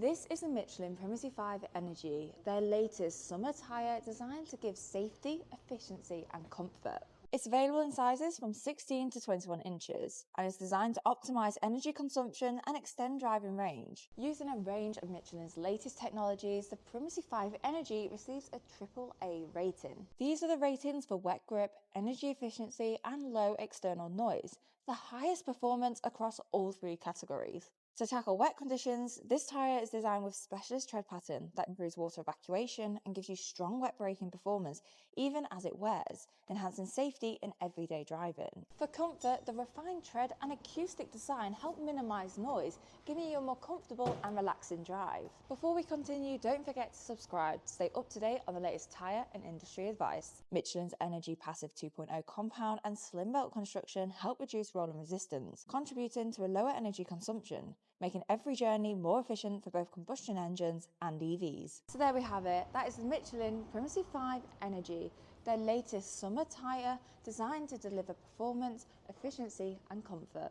This is the Michelin Primacy 5 Energy, their latest summer tyre designed to give safety, efficiency and comfort. It's available in sizes from 16 to 21 inches and is designed to optimise energy consumption and extend driving range. Using a range of Michelin's latest technologies, the Primacy 5 Energy receives a Triple A rating. These are the ratings for wet grip, energy efficiency and low external noise, the highest performance across all three categories. To tackle wet conditions, this tyre is designed with specialist tread pattern that improves water evacuation and gives you strong wet braking performance even as it wears, enhancing safety in everyday driving. For comfort, the refined tread and acoustic design help minimise noise, giving you a more comfortable and relaxing drive. Before we continue, don't forget to subscribe to stay up to date on the latest tyre and industry advice. Michelin's Energy Passive 2.0 compound and slim belt construction help reduce rolling resistance, contributing to a lower energy consumption, making every journey more efficient for both combustion engines and EVs. So there we have it. That is the Michelin Primacy 5 Energy, their latest summer tyre designed to deliver performance, efficiency and comfort.